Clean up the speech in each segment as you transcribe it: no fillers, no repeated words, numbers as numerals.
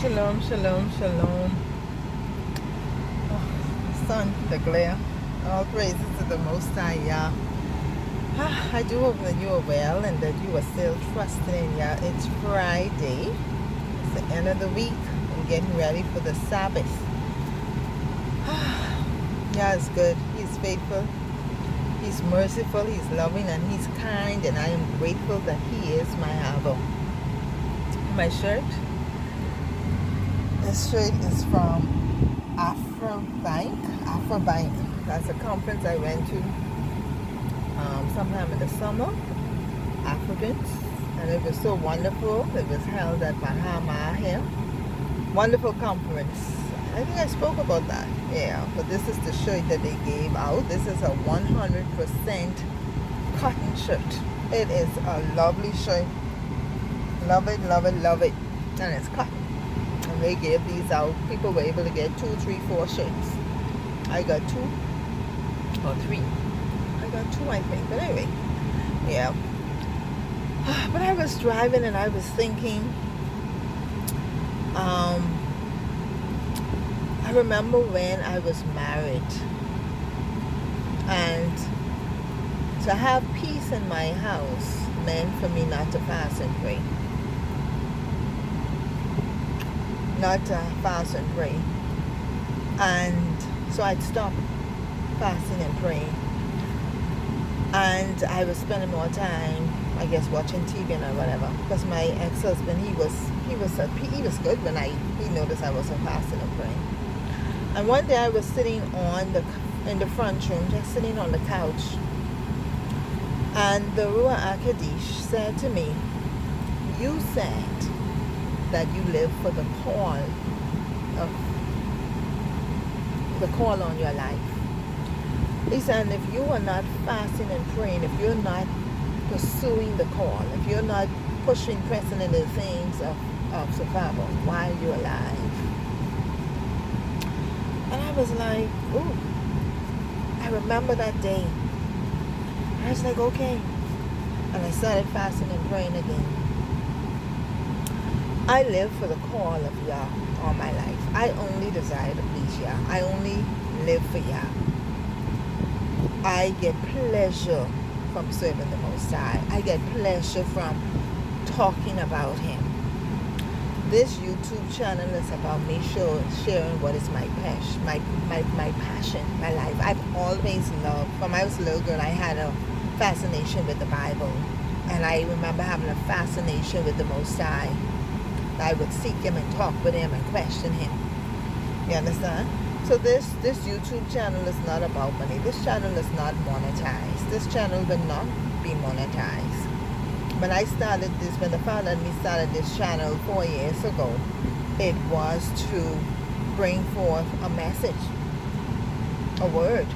Shalom, shalom, shalom. Oh, the sun, the glare. All praises to the Most High, Yah. I do hope that you are well and that you are still trusting in Yah. It's Friday. It's the end of the week. I'm getting ready for the Sabbath. Yah is good. He's faithful. He's merciful. He's loving and He's kind. And I am grateful that He is my Abba. My shirt. This shirt is from Afrobank. That's a conference I went to sometime in the summer. Africans. And it was so wonderful. It was held at Bahama here. Wonderful conference. I think I spoke about that. Yeah. But this is the shirt that they gave out. This is a 100% cotton shirt. It is a lovely shirt. Love it, love it, love it. And it's cotton. And they gave these out. People were able to get 2, 3, 4 shirts. I got 2 or 3. I got 2, I think. But anyway, yeah. But I was driving and I was thinking, I remember when I was married, and to have peace in my house meant for me not to fast and pray. Not to fast and pray. And so I'd stop fasting and praying. And I was spending more time, I guess, watching TV and whatever. Because my ex-husband, he was good when he noticed I wasn't fasting and praying. And one day I was sitting in the front room, just sitting on the couch. And the Ruach HaKodesh said to me, "You said that you live for the call on your life." He said, if you are not fasting and praying, if you're not pursuing the call, if you're not pressing into the things of survival, why are you alive? And I was like, ooh, I remember that day. I was like, okay. And I started fasting and praying again. I live for the call of Yah all my life. I only desire to please Yah. I only live for Yah. I get pleasure from serving the Most High. I get pleasure from talking about Him. This YouTube channel is about me sharing what is my passion, my life. I've always loved, from I was a little girl, I had a fascination with the Bible. And I remember having a fascination with the Most High. I would seek Him and talk with Him and question Him. You understand? So this YouTube channel is not about money. This channel is not monetized. This channel will not be monetized. When I started this, when the Father and me started this channel 4 years ago, it was to bring forth a message, a word.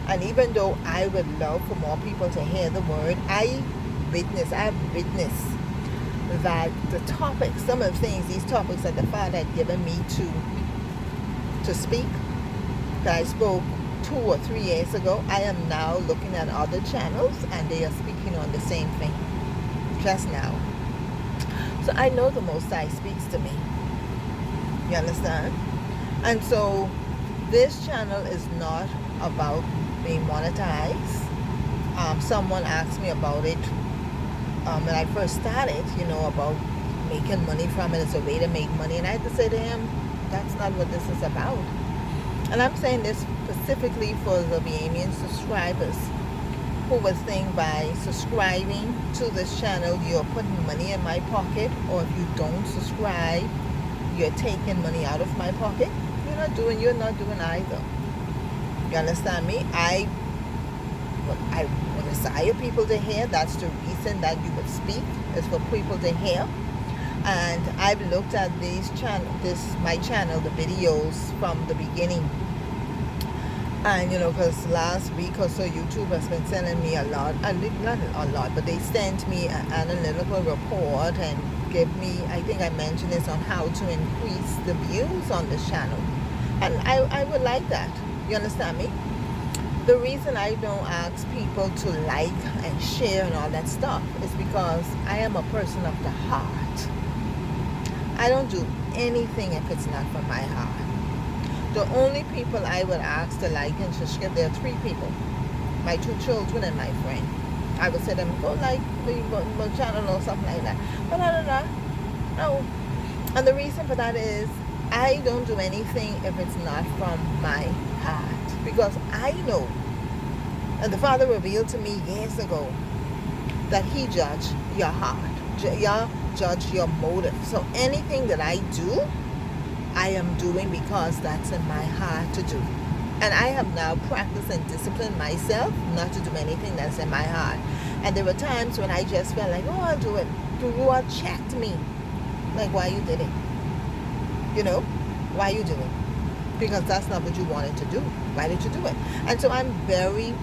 And even though I would love for more people to hear the word, I've witnessed that the topics, some of the things, these topics that the Father had given me to speak, that I spoke 2 or 3 years ago, I am now looking at other channels and they are speaking on the same thing just now. So I know the Most High speaks to me. You understand? And so this channel is not about being monetized. Someone asked me about it when I first started, about making money from it as a way to make money. And I had to say to him, that's not what this is about. And I'm saying this specifically for the Bahamian subscribers who would think by subscribing to this channel, you're putting money in my pocket, or if you don't subscribe, you're taking money out of my pocket. You're not doing either. You understand me? I would desire people to hear. That's the reason that you would speak, is for people to hear. And I've looked at my channel, the videos from the beginning. And, because last week or so, YouTube has been sending me not a lot, but they sent me an analytical report and give me, I think I mentioned this, on how to increase the views on this channel. And I would like that. You understand me? The reason I don't ask people to like and share and all that stuff is because I am a person of the heart. I don't do anything if it's not from my heart. The only people I would ask to like and subscribe, there are 3 people. My 2 children and my friend. I would say them, go like my channel or something like that. But other than that, no. And the reason for that is I don't do anything if it's not from my heart. Because I know, and the Father revealed to me years ago, that He judged your heart. Judge your motive. So anything that I do, I am doing because that's in my heart to do. And I have now practiced and disciplined myself not to do anything that's in my heart. And there were times when I just felt like, oh, I'll do it. The Lord checked me. Like, why you did it? You know? Why you do it? Because that's not what you wanted to do. Why did you do it? And so I'm very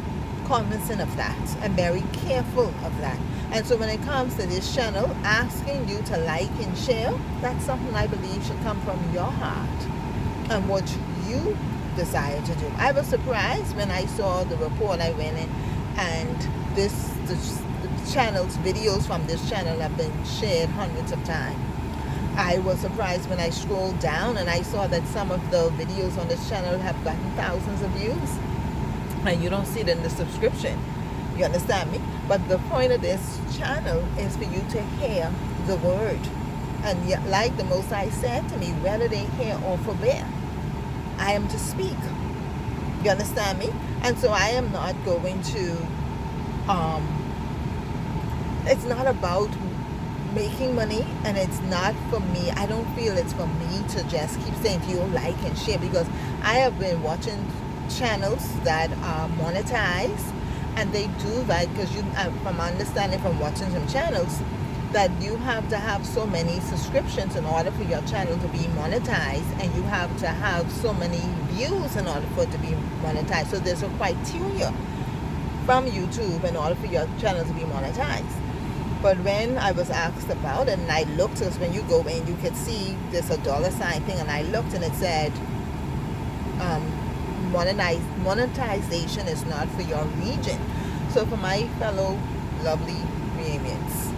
cognizant of that. I'm very careful of that. And so when it comes to this channel, asking you to like and share, that's something I believe should come from your heart and what you desire to do. I was surprised when I saw the report. I went in and the channel's videos from this channel have been shared hundreds of times. I was surprised when I scrolled down and I saw that some of the videos on this channel have gotten thousands of views, and you don't see it in the subscription. You understand me? But the point of this channel is for you to hear the word. And yet, like the Most High said to me, whether they hear or forbear, I am to speak. You understand me? And so I am not going to, it's not about making money, and it's not for me. I don't feel it's for me to just keep saying to you like and share, because I have been watching channels that are monetized, and they do that because you, from understanding from watching some channels, that you have to have so many subscriptions in order for your channel to be monetized, and you have to have so many views in order for it to be monetized. So there's a criteria from YouTube in order for your channel to be monetized. But when I was asked about it, and I looked, because when you go in, you could see there's a $sign thing, and I looked and it said, monetization is not for your region. So for my fellow lovely Bahamians,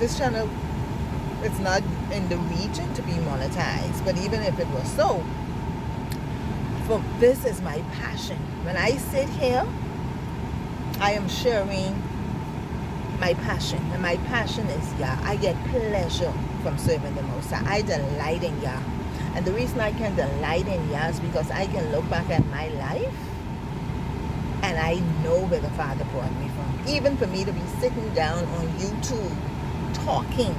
this channel, it's not in the region to be monetized. But even if it was so, for this is my passion. When I sit here, I am sharing my passion, and my passion is Yah. I get pleasure from serving the Most High. I delight in Yah. And the reason I can delight in Yah is because I can look back at my life and I know where the Father brought me from. Even for me to be sitting down on YouTube talking.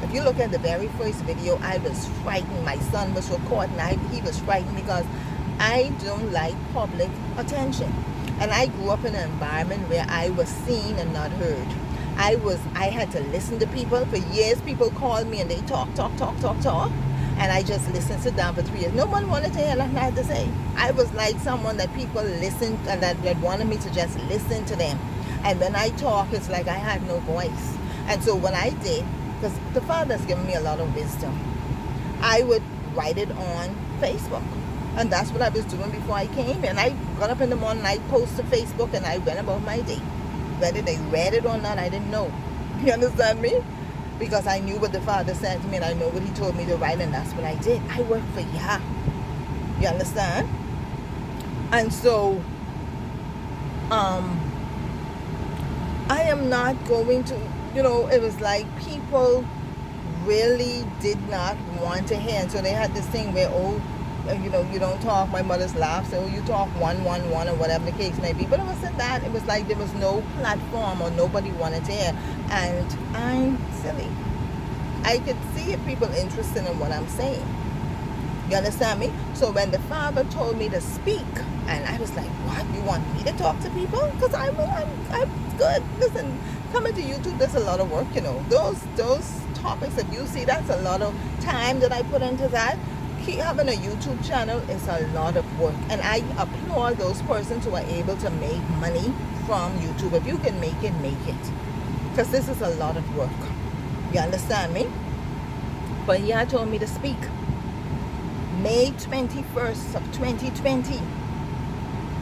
If you look at the very first video, I was frightened. My son was recording. He was frightened because I don't like public attention. And I grew up in an environment where I was seen and not heard. I had to listen to people. For years, people called me and they talk. And I just listened, sit down for 3 years. No one wanted to hear nothing I had to say. I was like someone that people listened, and that wanted me to just listen to them. And when I talk, it's like I had no voice. And so what I did, because the Father's given me a lot of wisdom, I would write it on Facebook. And that's what I was doing before I came. And I got up in the morning, I posted Facebook, and I went about my day. Whether they read it or not, I didn't know. You understand me? Because I knew what the Father said to me, and I know what He told me to write, and that's what I did. I work for Yah. You understand? And so, I am not going to, it was like people really did not want to hear. And so they had this thing where, you don't talk. My mother's laugh, so you talk one, or whatever the case may be. But it wasn't that. It was like there was no platform or nobody wanted to hear. And I'm silly. I could see if people interested in what I'm saying. You understand me? So when the Father told me to speak, and I was like, what? You want me to talk to people? Because I'm good. Listen, coming to YouTube, there's a lot of work, Those topics that you see, that's a lot of time that I put into that. Having a YouTube channel is a lot of work, and I applaud those persons who are able to make money from YouTube. If you can make it, because this is a lot of work. You understand me? But Yah told me to speak May 21st of 2020,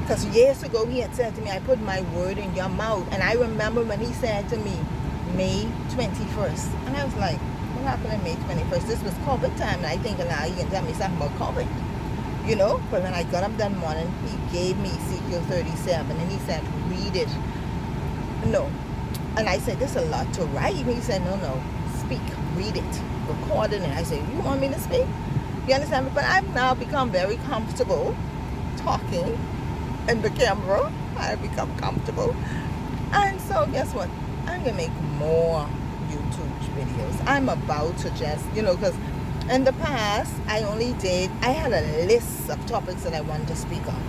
because years ago He had said to me, I put my word in your mouth. And I remember when He said to me May 21st, and I was like, What happened on May 21st? This was COVID time, and I think now you can tell me something about COVID. You know, but when I got up that morning, he gave me Ezekiel 37, and he said, read it. No. And I said, this is a lot to write. He said, no, speak, read it, record it. And I said, you want me to speak? You understand me? But I've now become very comfortable talking in the camera. I've become comfortable. And so guess what? I'm going to make more YouTube videos. I'm about to just, because in the past, I had a list of topics that I wanted to speak on.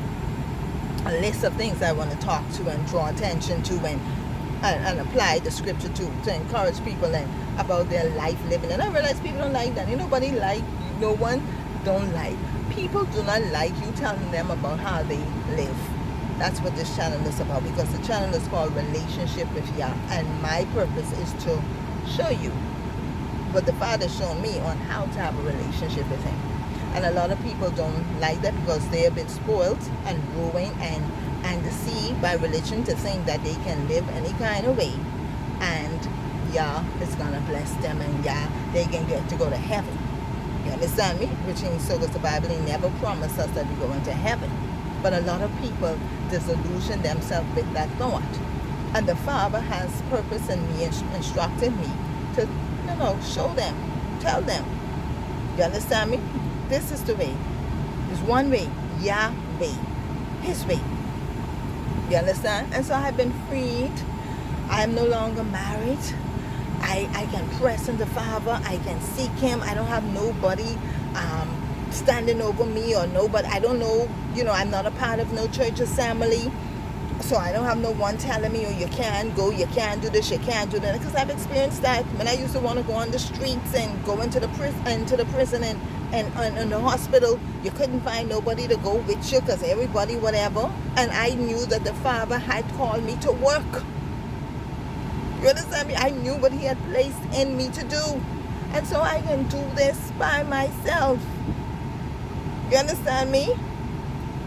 A list of things I want to talk to and draw attention to and apply the scripture to encourage people and about their life living. And I realize people don't like that. No one don't like. People do not like you telling them about how they live. That's what this channel is about, because the channel is called Relationship with Yah, and my purpose is to show you what the Father's shown me on how to have a relationship with Him. And a lot of people don't like that because they have been spoiled and ruined and deceived by religion to think that they can live any kind of way, and Yah is gonna bless them, and Yah, they can get to go to heaven. You understand me? Which means, so does the Bible. He never promised us that we go into heaven. But a lot of people disillusion themselves with that thought. And the Father has purpose in me, instructed me to, show them, tell them. You understand me? This is the way. There's one way, Yahweh, His way. You understand? And so I've been freed. I am no longer married. I can press in the Father. I can seek Him. I don't have nobody standing over me or nobody. I don't know, I'm not a part of no church assembly. So I don't have no one telling me, you can't go, you can't do this, you can't do that. Because I've experienced that when I used to want to go on the streets and go into the prison and the hospital. You couldn't find nobody to go with you because everybody whatever. And I knew that the Father had called me to work. You understand me? I knew what He had placed in me to do. And so I can do this by myself. You understand me?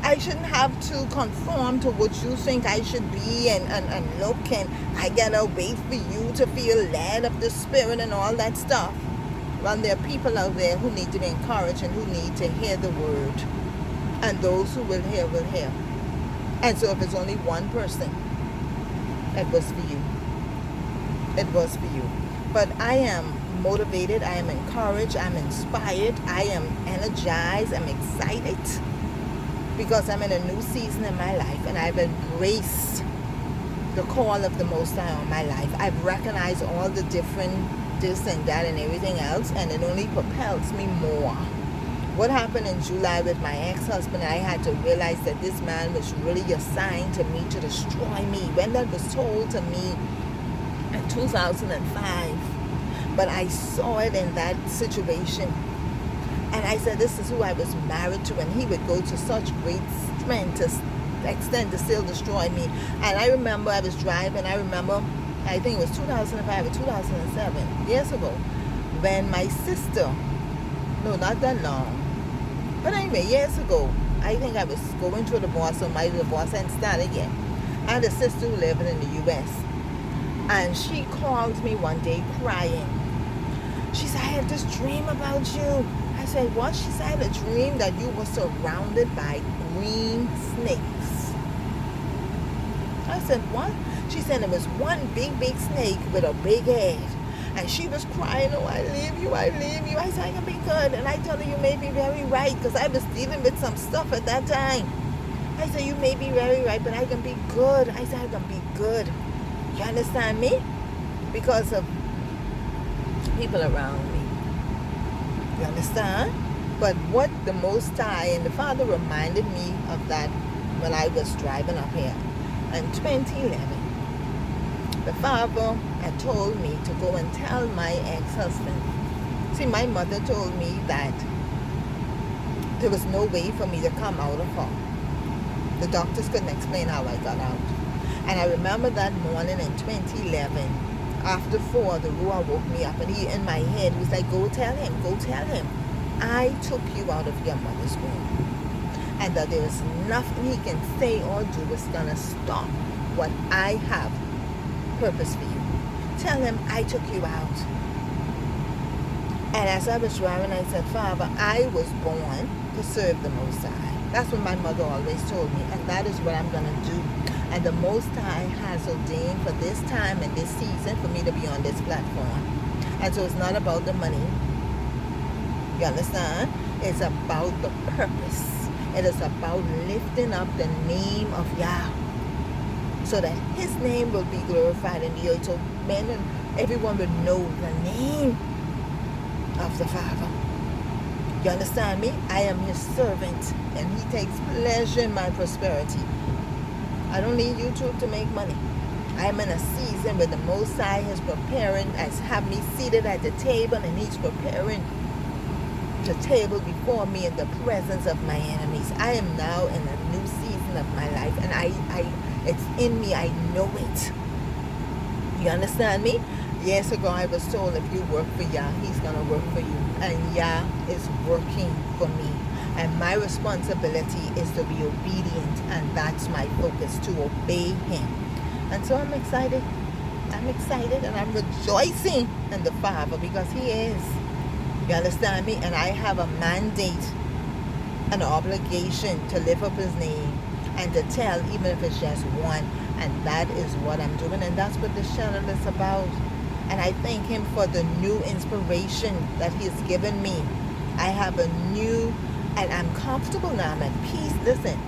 I shouldn't have to conform to what you think I should be and look, and I gotta wait for you to feel led of the Spirit and all that stuff. Well, there are people out there who need to be encouraged and who need to hear the word. And those who will hear will hear. And so if it's only one person, it was for you. It was for you. But I am motivated, I am encouraged, I'm inspired, I am energized, I'm excited, because I'm in a new season in my life, and I've embraced the call of the Most High on my life. I've recognized all the different this and that and everything else, and it only propels me more. What happened in July with my ex-husband, I had to realize that this man was really assigned to me to destroy me. When that was told to me in 2005, but I saw it in that situation. And I said, this is who I was married to, and he would go to such great strength to extend to still destroy me. And I remember I was driving, I think it was 2005 or 2007, years ago, when my sister, no, not that long, but anyway, years ago, I think I was going to a divorce, or my divorce hadn't started yet. I had a sister who lived in the U.S., and she called me one day crying. She said, I had this dream about you. I said, what? She said, I had a dream that you were surrounded by green snakes. I said, what? She said, it was one big snake with a big head. And she was crying, oh, I leave you. I said, I can be good. And I told her, you may be very right, because I was dealing with some stuff at that time. I said, you may be very right, but I can be good. I said, I can be good. You understand me? Because of people around me. You understand? But what the Most High and the Father reminded me of that when I was driving up here in 2011. The Father had told me to go and tell my ex-husband. See, my mother told me that there was no way for me to come out of her. The doctors couldn't explain how I got out. And I remember that morning in 2011, after 4, the Ruah woke me up, and he, in my head, he was like, go tell him. I took you out of your mother's womb. And that there is nothing he can say or do that's going to stop what I have purpose for you. Tell him I took you out. And as I was driving, I said, Father, I was born to serve the Most High. That's what my mother always told me, and that is what I'm going to do. And the Most High has ordained for this time and this season for me to be on this platform. And so it's not about the money. You understand? It's about the purpose. It is about lifting up the name of Yah, so that His name will be glorified in the earth, so men and everyone will know the name of the Father. You understand me? I am His servant, and He takes pleasure in my prosperity. I don't need YouTube to make money. I am in a season where the Most High is preparing, has have me seated at the table, and He's preparing the table before me in the presence of my enemies. I am now in a new season of my life, and I it's in me. I know it. You understand me? Years ago, I was told, if you work for Yah, He's going to work for you. And Yah is working for me. And my responsibility is to be obedient. And that's my focus, to obey Him. And so I'm excited. I'm excited and I'm rejoicing in the Father, because He is. You understand me? And I have a mandate, an obligation to lift up His name and to tell, even if it's just one. And that is what I'm doing. And that's what this channel is about. And I thank Him for the new inspiration that He has given me. I have a new, and I'm comfortable now. I'm at peace. Listen,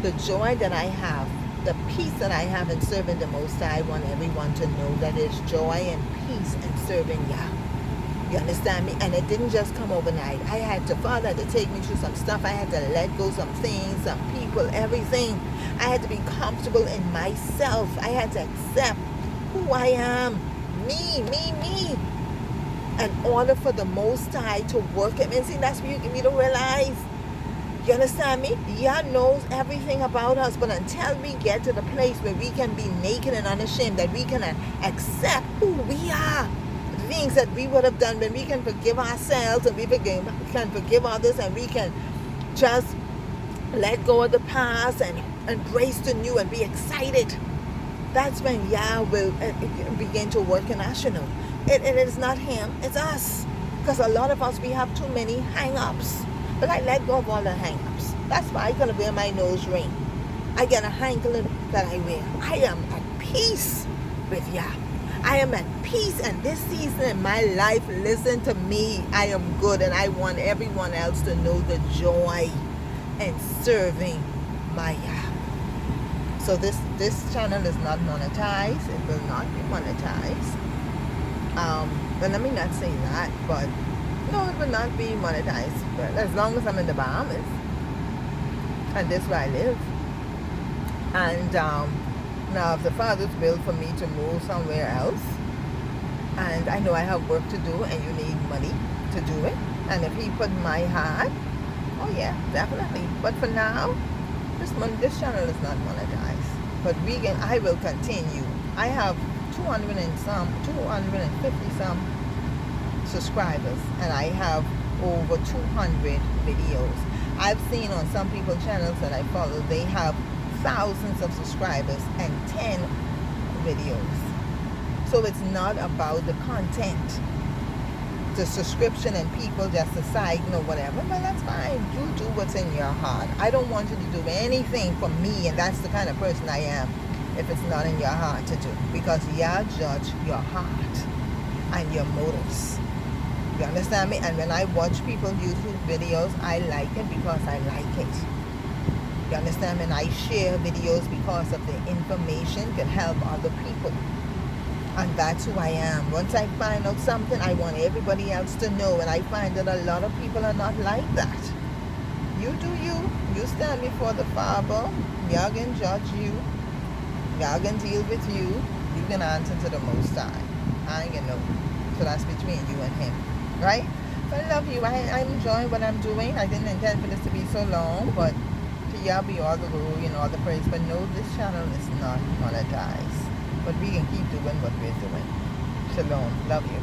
the joy that I have, the peace that I have in serving the Most High, I want everyone to know that there's joy and peace in serving Yah. You understand me? And it didn't just come overnight. I had to, Father had to take me through some stuff. I had to let go some things, some people, everything. I had to be comfortable in myself. I had to accept who I am. Me. In order for the Most High to work at me. And see, that's what you don't realize. You understand me? Yah knows everything about us. But until we get to the place where we can be naked and unashamed, that we can accept who we are, things that we would have done, when we can forgive ourselves and we can forgive others, and we can just let go of the past and embrace the new and be excited, that's when Yah will begin to work in us. It is not Him, it's us. Because a lot of us, we have too many hang-ups. But I let go of all the hang-ups. That's why I can wear my nose ring. I get a handkerchief that I wear. I am at peace with Yah. I am at peace, and this season in my life, listen to me, I am good, and I want everyone else to know the joy in serving my Yah. So this channel is not monetized. It will not be monetized. But let me not say that, but no, it will not be monetized. But as long as I'm in the Bahamas, and this is where I live. And now, if the Father's will for me to move somewhere else, and I know I have work to do, and you need money to do it, and if He put in my heart, oh yeah, definitely. But for now, this channel is not monetized. But I will continue. I have 250 some subscribers, and I have over 200 videos. I've seen on some people's channels that I follow, they have thousands of subscribers and 10 videos. So it's not about the content, the subscription, and people just decide, whatever. But that's fine. You do what's in your heart. I don't want you to do anything for me, and that's the kind of person I am, if it's not in your heart to do. Because Yah judge your heart and your motives. You understand me? And when I watch people's YouTube videos, I like it because I like it. You understand me? And I share videos because of the information can help other people. And that's who I am. Once I find out something, I want everybody else to know. And I find that a lot of people are not like that. You do you. You stand before the Father. Yah can judge you. Yah can deal with you. You can answer to the Most High. I ain't gonna know. So that's between you and Him. Right? But I love you. I'm enjoying what I'm doing. I didn't intend for this to be so long. But to Yah be all the glory and all the praise. But no, this channel is not monetized. But we can keep doing what we're doing. Shalom. Love you.